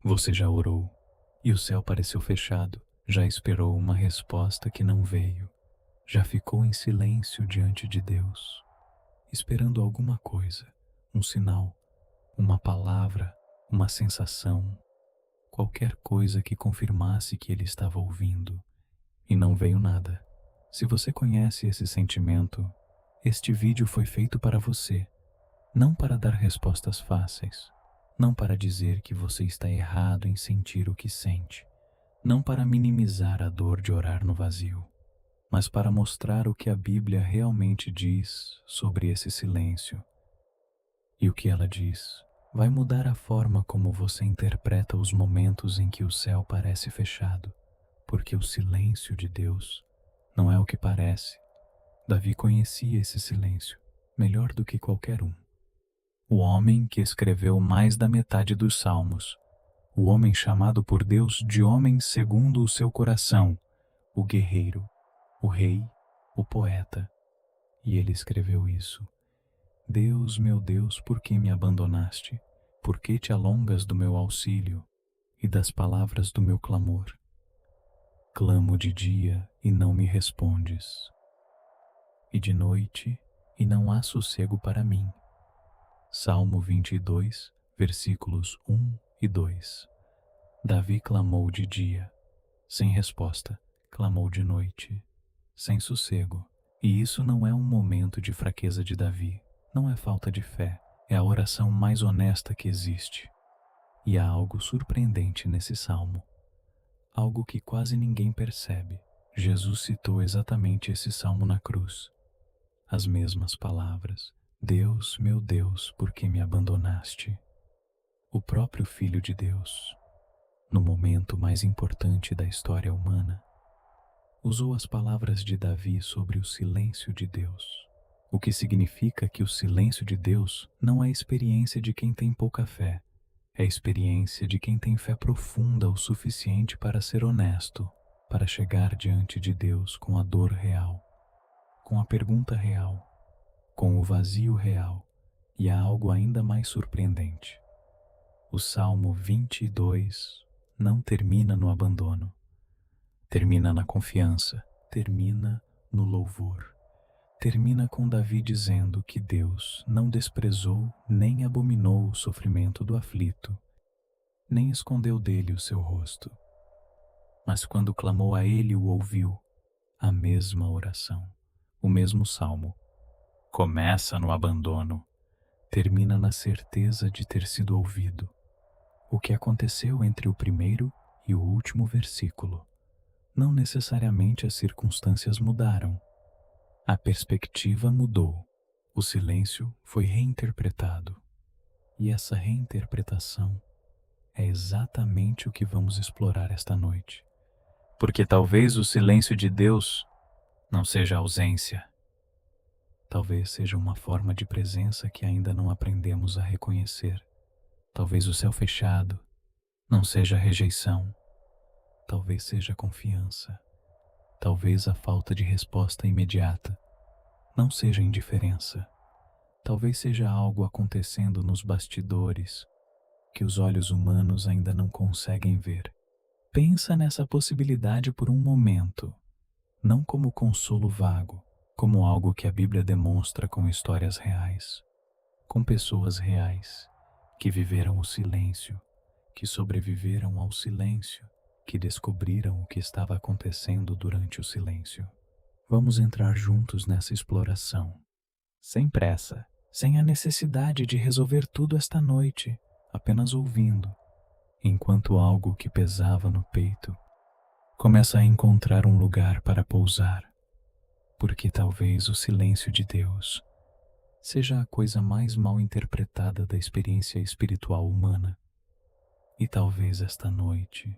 Você já orou e o céu pareceu fechado, já esperou uma resposta que não veio, já ficou em silêncio diante de Deus, esperando alguma coisa, um sinal, uma palavra, uma sensação, qualquer coisa que confirmasse que ele estava ouvindo, e não veio nada. Se você conhece esse sentimento, este vídeo foi feito para você, não para dar respostas fáceis, não para dizer que você está errado em sentir o que sente, não para minimizar a dor de orar no vazio, mas para mostrar o que a Bíblia realmente diz sobre esse silêncio. E o que ela diz vai mudar a forma como você interpreta os momentos em que o céu parece fechado, porque o silêncio de Deus não é o que parece. Davi conhecia esse silêncio melhor do que qualquer um. O homem que escreveu mais da metade dos salmos, o homem chamado por Deus de homem segundo o seu coração, o guerreiro, o rei, o poeta. E ele escreveu isso: Deus, meu Deus, por que me abandonaste? Por que te alongas do meu auxílio e das palavras do meu clamor? Clamo de dia e não me respondes, e de noite e não há sossego para mim. Salmo 22, versículos 1 e 2. Davi clamou de dia, sem resposta, clamou de noite, sem sossego. E isso não é um momento de fraqueza de Davi, não é falta de fé, é a oração mais honesta que existe. E há algo surpreendente nesse salmo, algo que quase ninguém percebe. Jesus citou exatamente esse salmo na cruz, as mesmas palavras: Deus, meu Deus, por que me abandonaste? O próprio Filho de Deus, no momento mais importante da história humana, usou as palavras de Davi sobre o silêncio de Deus, o que significa que o silêncio de Deus não é a experiência de quem tem pouca fé, é a experiência de quem tem fé profunda o suficiente para ser honesto, para chegar diante de Deus com a dor real, com a pergunta real, com o vazio real. E há algo ainda mais surpreendente. O Salmo 22 não termina no abandono, termina na confiança, termina no louvor. Termina com Davi dizendo que Deus não desprezou nem abominou o sofrimento do aflito, nem escondeu dele o seu rosto. Mas quando clamou a ele, o ouviu. A mesma oração, o mesmo salmo. Começa no abandono, termina na certeza de ter sido ouvido. O que aconteceu entre o primeiro e o último versículo? Não necessariamente as circunstâncias mudaram. A perspectiva mudou. O silêncio foi reinterpretado. E essa reinterpretação é exatamente o que vamos explorar esta noite. Porque talvez o silêncio de Deus não seja ausência. Talvez seja uma forma de presença que ainda não aprendemos a reconhecer. Talvez o céu fechado não seja rejeição. Talvez seja confiança. Talvez a falta de resposta imediata não seja indiferença. Talvez seja algo acontecendo nos bastidores que os olhos humanos ainda não conseguem ver. Pensa nessa possibilidade por um momento, não como consolo vago, como algo que a Bíblia demonstra com histórias reais, com pessoas reais que viveram o silêncio, que sobreviveram ao silêncio, que descobriram o que estava acontecendo durante o silêncio. Vamos entrar juntos nessa exploração, sem pressa, sem a necessidade de resolver tudo esta noite, apenas ouvindo, enquanto algo que pesava no peito começa a encontrar um lugar para pousar, porque talvez o silêncio de Deus seja a coisa mais mal interpretada da experiência espiritual humana. E talvez esta noite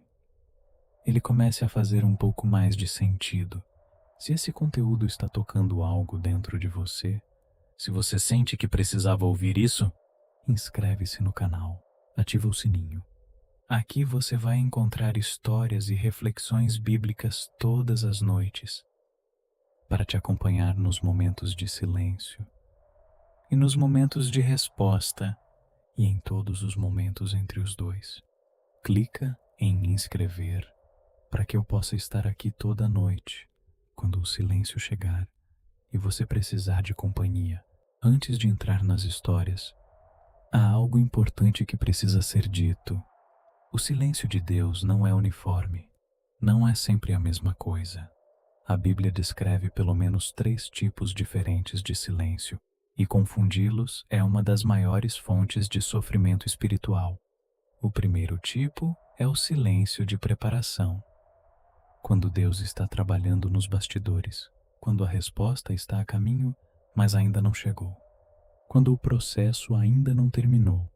ele comece a fazer um pouco mais de sentido. Se esse conteúdo está tocando algo dentro de você, se você sente que precisava ouvir isso, inscreve-se no canal, ativa o sininho. Aqui você vai encontrar histórias e reflexões bíblicas todas as noites, para te acompanhar nos momentos de silêncio e nos momentos de resposta e em todos os momentos entre os dois. Clica em inscrever para que eu possa estar aqui toda noite, quando o silêncio chegar e você precisar de companhia. Antes de entrar nas histórias, há algo importante que precisa ser dito. O silêncio de Deus não é uniforme, não é sempre a mesma coisa. A Bíblia descreve pelo menos 3 tipos diferentes de silêncio, e confundi-los é uma das maiores fontes de sofrimento espiritual. O primeiro tipo é o silêncio de preparação. Quando Deus está trabalhando nos bastidores, quando a resposta está a caminho, mas ainda não chegou. Quando o processo ainda não terminou.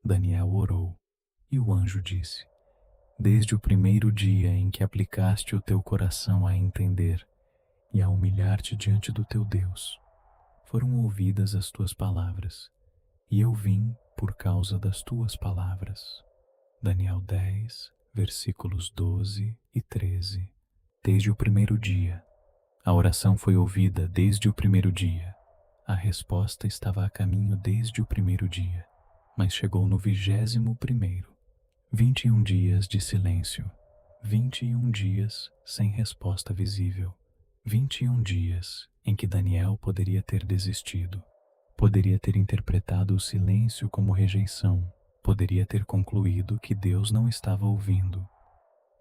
Daniel orou, e o anjo disse: desde o primeiro dia em que aplicaste o teu coração a entender e a humilhar-te diante do teu Deus, foram ouvidas as tuas palavras, e eu vim por causa das tuas palavras. Daniel 10, versículos 12 e 13. Desde o primeiro dia. A oração foi ouvida desde o primeiro dia. A resposta estava a caminho desde o primeiro dia, mas chegou no 21º. 21 dias de silêncio. 21 dias sem resposta visível. 21 dias em que Daniel poderia ter desistido. Poderia ter interpretado o silêncio como rejeição. Poderia ter concluído que Deus não estava ouvindo.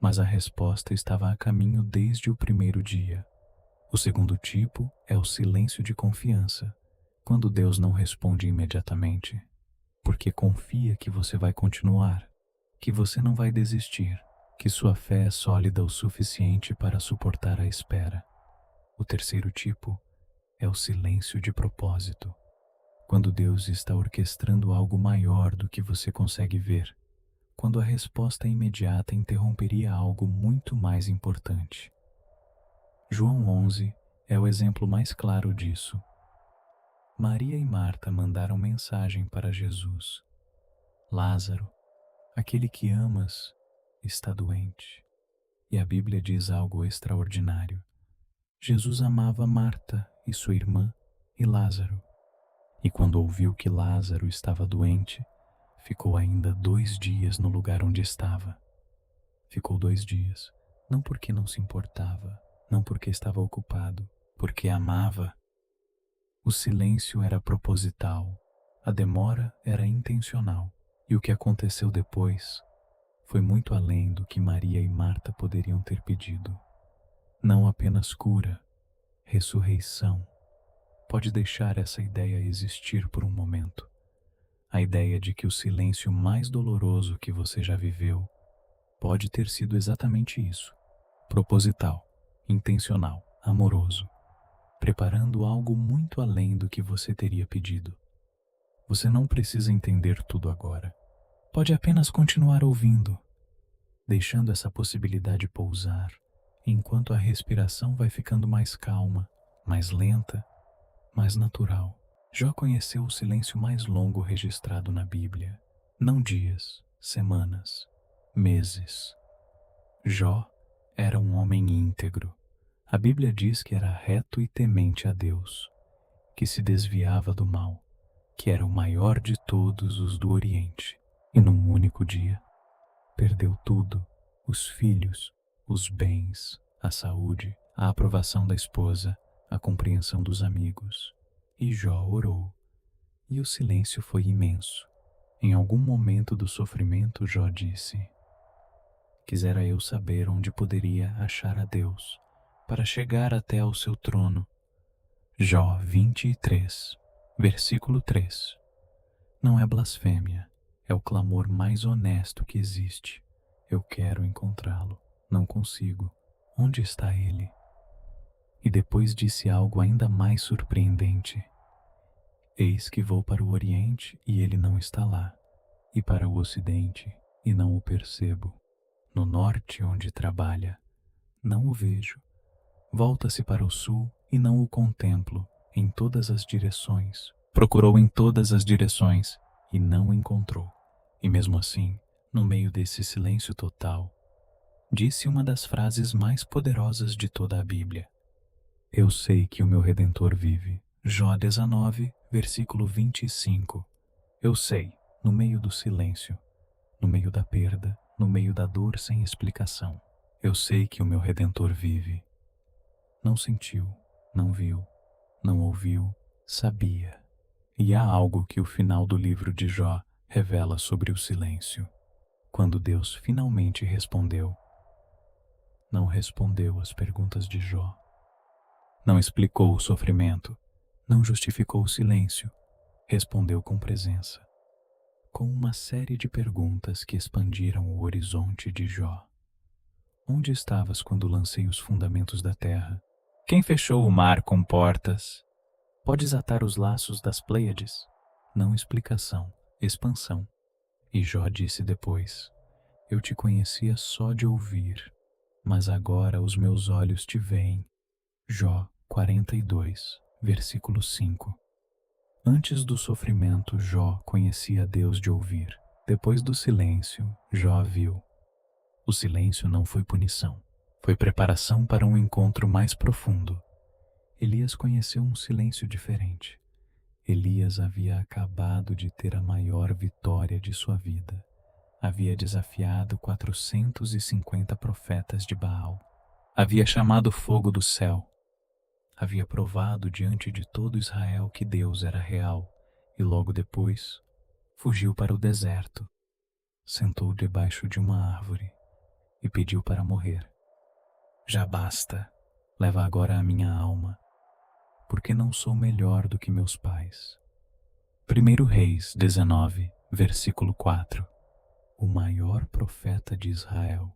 Mas a resposta estava a caminho desde o primeiro dia. O segundo tipo é o silêncio de confiança, quando Deus não responde imediatamente, porque confia que você vai continuar, que você não vai desistir, que sua fé é sólida o suficiente para suportar a espera. O terceiro tipo é o silêncio de propósito, quando Deus está orquestrando algo maior do que você consegue ver, quando a resposta imediata interromperia algo muito mais importante. João 11 é o exemplo mais claro disso. Maria e Marta mandaram mensagem para Jesus: Lázaro, aquele que amas, está doente. E a Bíblia diz algo extraordinário. Jesus amava Marta e sua irmã e Lázaro. E quando ouviu que Lázaro estava doente, ficou ainda 2 dias no lugar onde estava. Ficou 2 dias, não porque não se importava, não porque estava ocupado, porque amava. O silêncio era proposital, a demora era intencional, e o que aconteceu depois foi muito além do que Maria e Marta poderiam ter pedido. Não apenas cura, ressurreição. Pode deixar essa ideia existir por um momento. A ideia de que o silêncio mais doloroso que você já viveu pode ter sido exatamente isso: proposital, intencional, amoroso, preparando algo muito além do que você teria pedido. Você não precisa entender tudo agora. Pode apenas continuar ouvindo, deixando essa possibilidade pousar, enquanto a respiração vai ficando mais calma, mais lenta, mais natural. Jó conheceu o silêncio mais longo registrado na Bíblia. Não dias, semanas, meses. Jó era um homem íntegro. A Bíblia diz que era reto e temente a Deus, que se desviava do mal, que era o maior de todos os do Oriente. E num único dia, perdeu tudo: os filhos, os bens, a saúde, a aprovação da esposa, a compreensão dos amigos. E Jó orou, e o silêncio foi imenso. Em algum momento do sofrimento, Jó disse: quisera eu saber onde poderia achar a Deus, para chegar até ao seu trono. Jó 23, versículo 3. Não é blasfêmia, é o clamor mais honesto que existe. Eu quero encontrá-lo, não consigo. Onde está ele? E depois disse algo ainda mais surpreendente: eis que vou para o Oriente e ele não está lá, e para o Ocidente e não o percebo. No Norte, onde trabalha, não o vejo. Volta-se para o Sul e não o contemplo. Em todas as direções. Procurou em todas as direções e não o encontrou. E mesmo assim, no meio desse silêncio total, disse uma das frases mais poderosas de toda a Bíblia: eu sei que o meu Redentor vive. Jó 19, versículo 25. Eu sei, no meio do silêncio, no meio da perda, no meio da dor sem explicação. Eu sei que o meu Redentor vive. Não sentiu, não viu, não ouviu, sabia. E há algo que o final do livro de Jó revela sobre o silêncio. Quando Deus finalmente respondeu, não respondeu às perguntas de Jó. Não explicou o sofrimento, não justificou o silêncio, respondeu com presença, com uma série de perguntas que expandiram o horizonte de Jó. Onde estavas quando lancei os fundamentos da terra? Quem fechou o mar com portas? Podes atar os laços das Pleiades? Não explicação, expansão. E Jó disse depois, eu te conhecia só de ouvir, mas agora os meus olhos te veem. Jó 42, versículo 5. Antes do sofrimento, Jó conhecia Deus de ouvir. Depois do silêncio, Jó viu. O silêncio não foi punição, foi preparação para um encontro mais profundo. Elias conheceu um silêncio diferente. Elias havia acabado de ter a maior vitória de sua vida. Havia desafiado 450 profetas de Baal. Havia chamado fogo do céu. Havia provado diante de todo Israel que Deus era real. E logo depois, fugiu para o deserto. Sentou debaixo de uma árvore e pediu para morrer. Já basta, leva agora a minha alma, porque não sou melhor do que meus pais. 1 Reis 19, versículo 4. O maior profeta de Israel,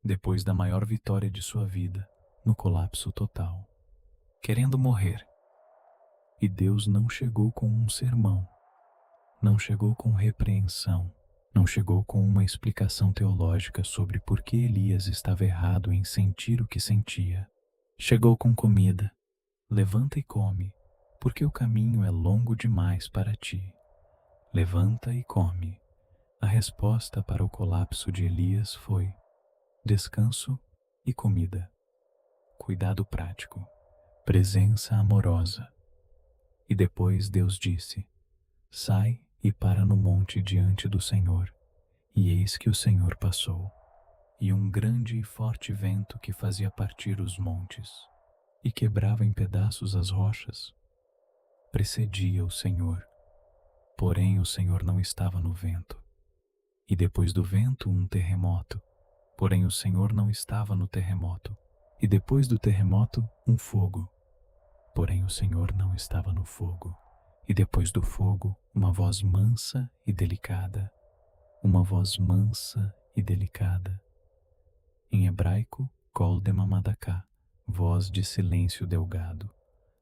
depois da maior vitória de sua vida, no colapso total, querendo morrer. E Deus não chegou com um sermão, não chegou com repreensão, não chegou com uma explicação teológica sobre por que Elias estava errado em sentir o que sentia. Chegou com comida. Levanta e come, porque o caminho é longo demais para ti. Levanta e come. A resposta para o colapso de Elias foi descanso e comida. Cuidado prático, presença amorosa. E depois Deus disse, sai e para no monte diante do Senhor. E eis que o Senhor passou, e um grande e forte vento que fazia partir os montes, e quebrava em pedaços as rochas, precedia o Senhor. Porém o Senhor não estava no vento. E depois do vento um terremoto, porém o Senhor não estava no terremoto. E depois do terremoto um fogo, porém o Senhor não estava no fogo. E depois do fogo, uma voz mansa e delicada. Uma voz mansa e delicada. Em hebraico, Kol Demamadaká, voz de silêncio delgado.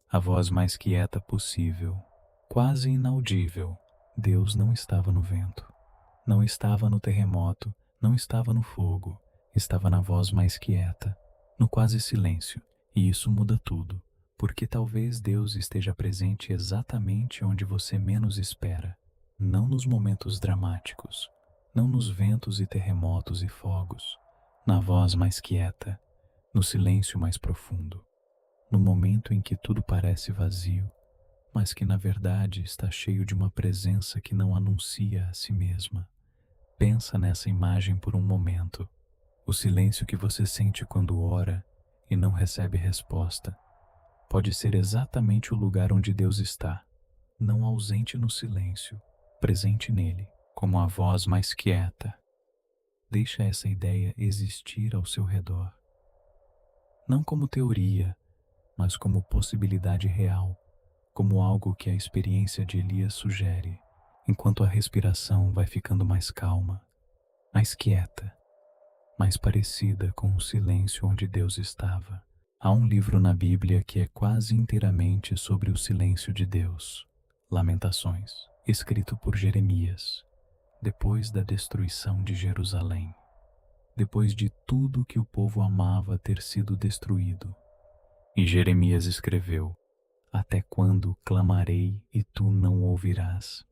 A voz mais quieta possível, quase inaudível. Deus não estava no vento, não estava no terremoto, não estava no fogo. Estava na voz mais quieta, no quase silêncio. E isso muda tudo. Porque talvez Deus esteja presente exatamente onde você menos espera, não nos momentos dramáticos, não nos ventos e terremotos e fogos, na voz mais quieta, no silêncio mais profundo, no momento em que tudo parece vazio, mas que na verdade está cheio de uma presença que não anuncia a si mesma. Pensa nessa imagem por um momento. O silêncio que você sente quando ora e não recebe resposta pode ser exatamente o lugar onde Deus está, não ausente no silêncio, presente nele, como a voz mais quieta. Deixa essa ideia existir ao seu redor. Não como teoria, mas como possibilidade real, como algo que a experiência de Elias sugere, enquanto a respiração vai ficando mais calma, mais quieta, mais parecida com o silêncio onde Deus estava. Há um livro na Bíblia que é quase inteiramente sobre o silêncio de Deus, Lamentações, escrito por Jeremias, depois da destruição de Jerusalém, depois de tudo que o povo amava ter sido destruído. E Jeremias escreveu, até quando clamarei e tu não ouvirás?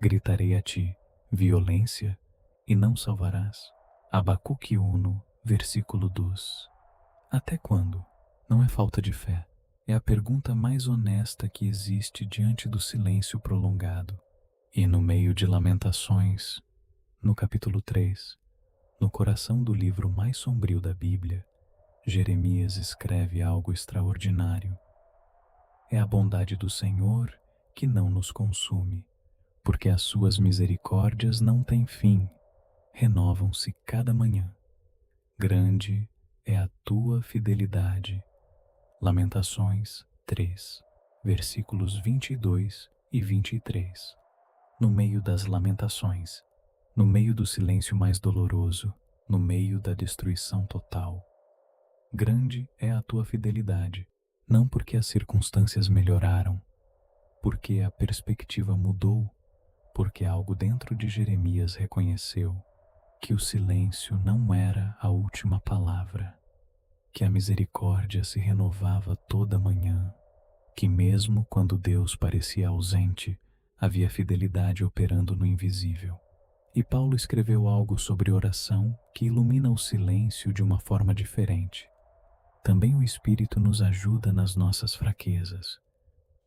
Gritarei a ti, violência, e não salvarás? Abacuque 1, versículo 2. Até quando? Não é falta de fé. É a pergunta mais honesta que existe diante do silêncio prolongado. E no meio de lamentações, No capítulo 3, no coração do livro mais sombrio da Bíblia, Jeremias escreve algo extraordinário. É a bondade do Senhor que não nos consume, porque as suas misericórdias não têm fim, renovam-se cada manhã. Grande é a tua fidelidade. Lamentações 3, versículos 22 e 23. No meio das lamentações, no meio do silêncio mais doloroso, no meio da destruição total. Grande é a tua fidelidade, não porque as circunstâncias melhoraram, porque a perspectiva mudou, porque algo dentro de Jeremias reconheceu que o silêncio não era a última palavra, que a misericórdia se renovava toda manhã, que mesmo quando Deus parecia ausente, havia fidelidade operando no invisível. E Paulo escreveu algo sobre oração que ilumina o silêncio de uma forma diferente. Também o Espírito nos ajuda nas nossas fraquezas,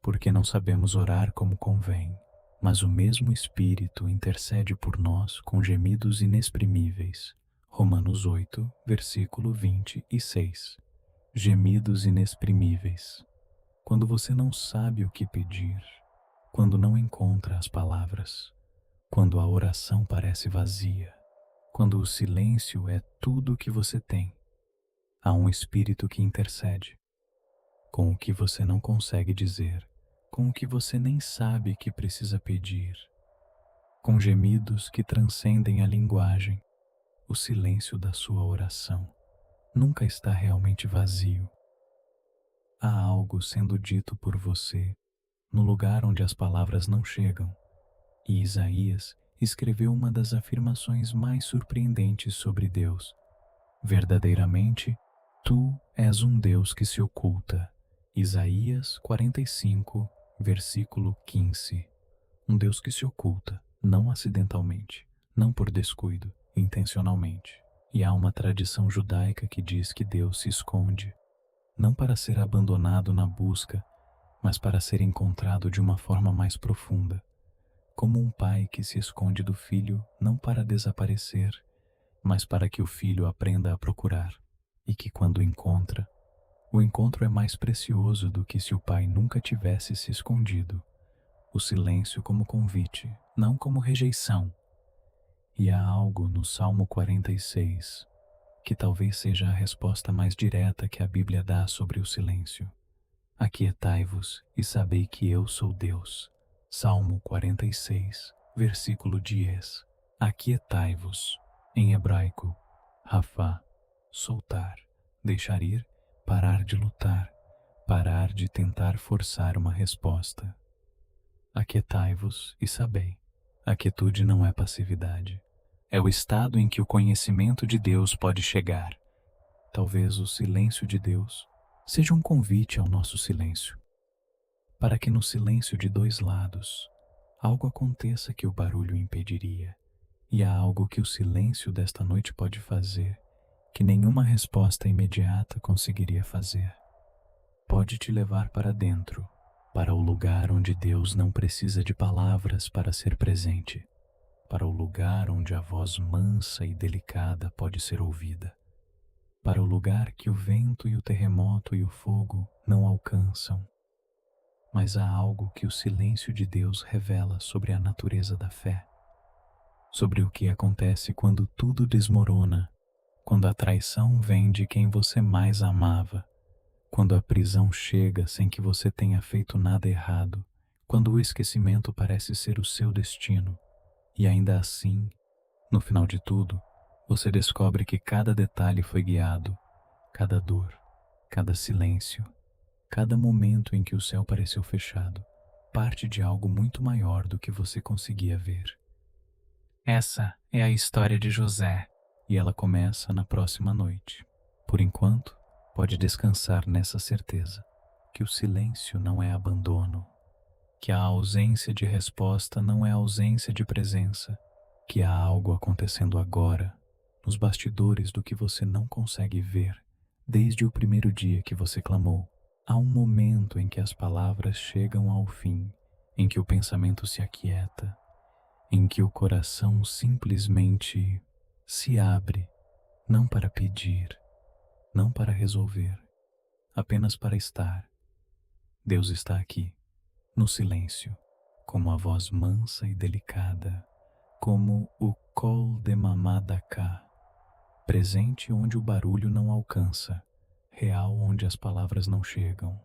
porque não sabemos orar como convém, mas o mesmo Espírito intercede por nós com gemidos inexprimíveis. Romanos 8, versículo 26. Gemidos inexprimíveis. Quando você não sabe o que pedir, quando não encontra as palavras, quando a oração parece vazia, quando o silêncio é tudo o que você tem, há um Espírito que intercede, com o que você não consegue dizer, com o que você nem sabe que precisa pedir, com gemidos que transcendem a linguagem. O silêncio da sua oração nunca está realmente vazio. Há algo sendo dito por você no lugar onde as palavras não chegam. E Isaías escreveu uma das afirmações mais surpreendentes sobre Deus. Verdadeiramente, tu és um Deus que se oculta. Isaías 45, versículo 15. Um Deus que se oculta, não acidentalmente, não por descuido, intencionalmente. E há uma tradição judaica que diz que Deus se esconde, não para ser abandonado na busca, mas para ser encontrado de uma forma mais profunda. Como um pai que se esconde do filho, não para desaparecer, mas para que o filho aprenda a procurar, e que quando encontra, o encontro é mais precioso do que se o pai nunca tivesse se escondido. O silêncio como convite, não como rejeição. E há algo no Salmo 46, que talvez seja a resposta mais direta que a Bíblia dá sobre o silêncio. Aquietai-vos e sabei que eu sou Deus. Salmo 46, versículo 10. Aquietai-vos. Em hebraico, rafá, soltar, deixar ir, parar de lutar, parar de tentar forçar uma resposta. Aquietai-vos e sabei. A quietude não é passividade. É o estado em que o conhecimento de Deus pode chegar. Talvez o silêncio de Deus seja um convite ao nosso silêncio, para que no silêncio de dois lados algo aconteça que o barulho impediria. E há algo que o silêncio desta noite pode fazer, que nenhuma resposta imediata conseguiria fazer. Pode te levar para dentro, para o lugar onde Deus não precisa de palavras para ser presente, para o lugar onde a voz mansa e delicada pode ser ouvida, para o lugar que o vento e o terremoto e o fogo não alcançam. Mas há algo que o silêncio de Deus revela sobre a natureza da fé, sobre o que acontece quando tudo desmorona, quando a traição vem de quem você mais amava, quando a prisão chega sem que você tenha feito nada errado, quando o esquecimento parece ser o seu destino, e ainda assim, no final de tudo, você descobre que cada detalhe foi guiado, cada dor, cada silêncio, cada momento em que o céu pareceu fechado, parte de algo muito maior do que você conseguia ver. Essa é a história de José, e ela começa na próxima noite. Por enquanto, pode descansar nessa certeza, que o silêncio não é abandono, que a ausência de resposta não é ausência de presença, que há algo acontecendo agora, nos bastidores do que você não consegue ver, desde o primeiro dia que você clamou. Há um momento em que as palavras chegam ao fim, em que o pensamento se aquieta, em que o coração simplesmente se abre, não para pedir, não para resolver, apenas para estar. Deus está aqui, no silêncio, como a voz mansa e delicada, como o Kol de Mamadaka, presente onde o barulho não alcança, real onde as palavras não chegam.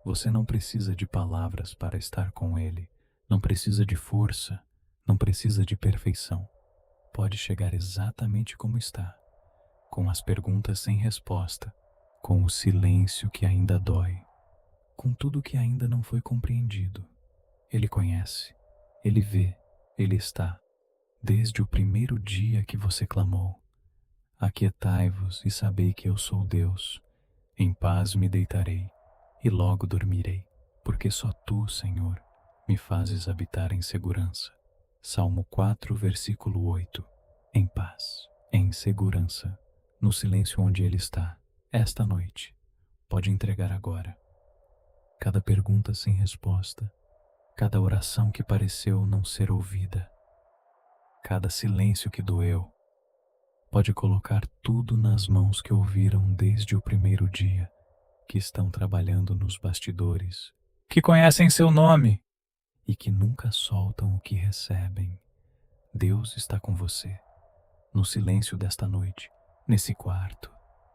Você não precisa de palavras para estar com Ele, não precisa de força, não precisa de perfeição. Pode chegar exatamente como está, com as perguntas sem resposta, com o silêncio que ainda dói, com tudo que ainda não foi compreendido. Ele conhece, Ele vê, Ele está, desde o primeiro dia que você clamou. Aquietai-vos e sabei que eu sou Deus. Em paz me deitarei e logo dormirei, porque só Tu, Senhor, me fazes habitar em segurança. Salmo 4, versículo 8. Em paz, em segurança, no silêncio onde Ele está, esta noite. Pode entregar agora. Cada pergunta sem resposta, cada oração que pareceu não ser ouvida, cada silêncio que doeu, pode colocar tudo nas mãos que ouviram desde o primeiro dia, que estão trabalhando nos bastidores, que conhecem seu nome e que nunca soltam o que recebem. Deus está com você, no silêncio desta noite, nesse quarto,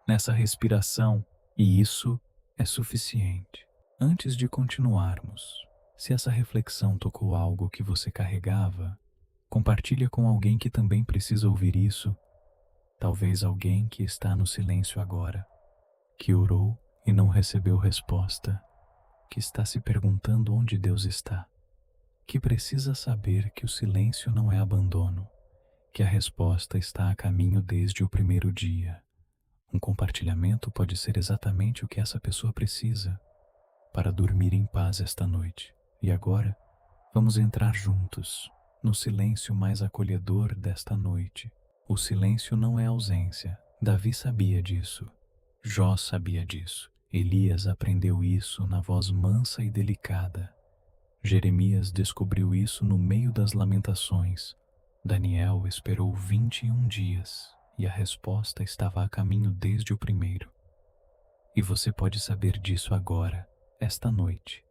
nessa respiração, e isso é suficiente. Antes de continuarmos, se essa reflexão tocou algo que você carregava, compartilha com alguém que também precisa ouvir isso. Talvez alguém que está no silêncio agora, que orou e não recebeu resposta, que está se perguntando onde Deus está, que precisa saber que o silêncio não é abandono, que a resposta está a caminho desde o primeiro dia. Um compartilhamento pode ser exatamente o que essa pessoa precisa para dormir em paz esta noite. E agora, vamos entrar juntos no silêncio mais acolhedor desta noite. O silêncio não é ausência. Davi sabia disso. Jó sabia disso. Elias aprendeu isso na voz mansa e delicada. Jeremias descobriu isso no meio das lamentações. Daniel esperou 21 dias e a resposta estava a caminho desde o primeiro. E você pode saber disso agora, esta noite,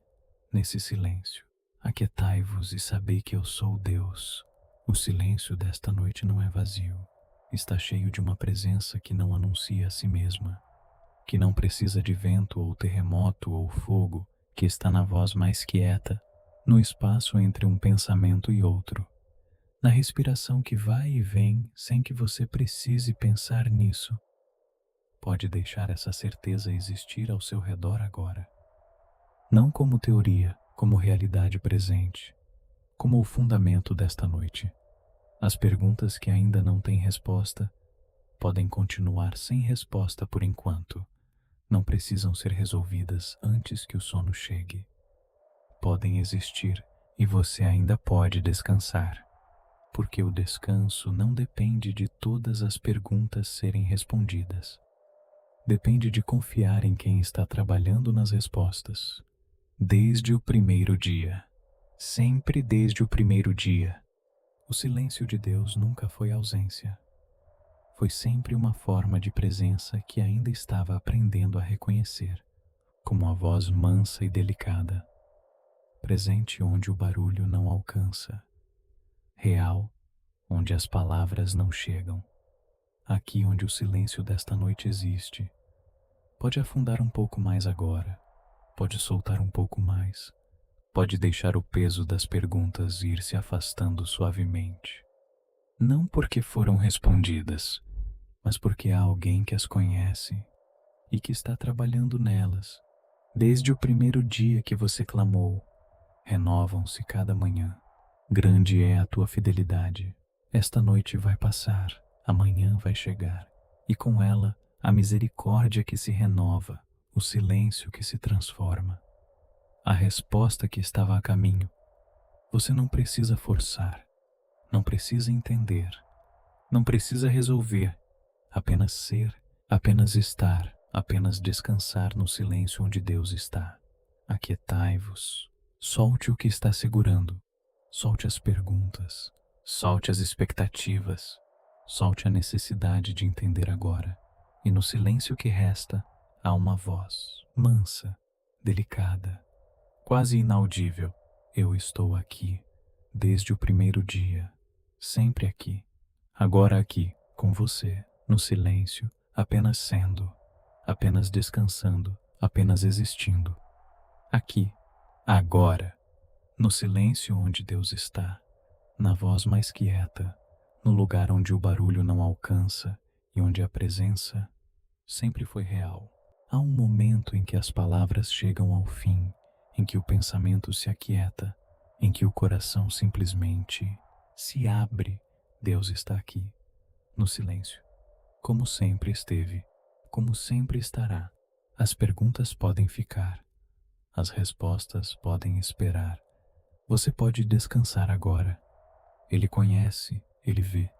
nesse silêncio. Aquietai-vos e sabei que eu sou Deus. O silêncio desta noite não é vazio. Está cheio de uma presença que não anuncia a si mesma, que não precisa de vento ou terremoto ou fogo, que está na voz mais quieta, no espaço entre um pensamento e outro, na respiração que vai e vem sem que você precise pensar nisso. Pode deixar essa certeza existir ao seu redor agora. Não como teoria, como realidade presente, como o fundamento desta noite. As perguntas que ainda não têm resposta podem continuar sem resposta por enquanto. Não precisam ser resolvidas antes que o sono chegue. Podem existir e você ainda pode descansar, porque o descanso não depende de todas as perguntas serem respondidas. Depende de confiar em quem está trabalhando nas respostas. Desde o primeiro dia, sempre desde o primeiro dia, o silêncio de Deus nunca foi ausência. Foi sempre uma forma de presença que ainda estava aprendendo a reconhecer, como a voz mansa e delicada, presente onde o barulho não alcança, real onde as palavras não chegam, aqui onde o silêncio desta noite existe. Pode afundar um pouco mais agora, pode soltar um pouco mais, pode deixar o peso das perguntas ir se afastando suavemente. Não porque foram respondidas, mas porque há alguém que as conhece e que está trabalhando nelas. Desde o primeiro dia que você clamou, renovam-se cada manhã. Grande é a tua fidelidade. Esta noite vai passar, amanhã vai chegar, e com ela a misericórdia que se renova, o silêncio que se transforma, a resposta que estava a caminho. Você não precisa forçar, não precisa entender, não precisa resolver, apenas ser, apenas estar, apenas descansar no silêncio onde Deus está. Aquietai-vos, solte o que está segurando, Solte as perguntas, solte as expectativas, solte a necessidade de entender agora. E no silêncio que resta, há uma voz, mansa, delicada, quase inaudível. Eu estou aqui, desde o primeiro dia, sempre aqui, agora aqui, com você, no silêncio, apenas sendo, apenas descansando, apenas existindo. Aqui, agora, no silêncio onde Deus está, na voz mais quieta, no lugar onde o barulho não alcança e onde a presença sempre foi real. Há um momento em que as palavras chegam ao fim, em que o pensamento se aquieta, em que o coração simplesmente se abre. Deus está aqui, no silêncio, como sempre esteve, como sempre estará. As perguntas podem ficar, as respostas podem esperar. Você pode descansar agora. Ele conhece, ele vê,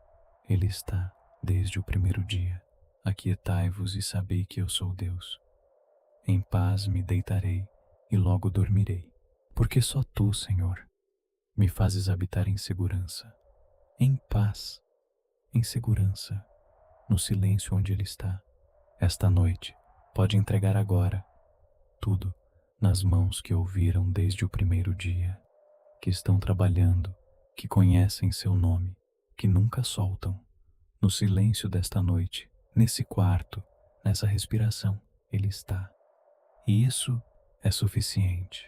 ele está desde o primeiro dia. Aquietai-vos e sabei que eu sou Deus. Em paz me deitarei e logo dormirei, porque só tu, Senhor, me fazes habitar em segurança, em paz, em segurança, no silêncio onde Ele está. Esta noite pode entregar agora tudo nas mãos que ouviram desde o primeiro dia, que estão trabalhando, que conhecem seu nome, que nunca soltam. No silêncio desta noite, nesse quarto, nessa respiração, Ele está. E isso é suficiente.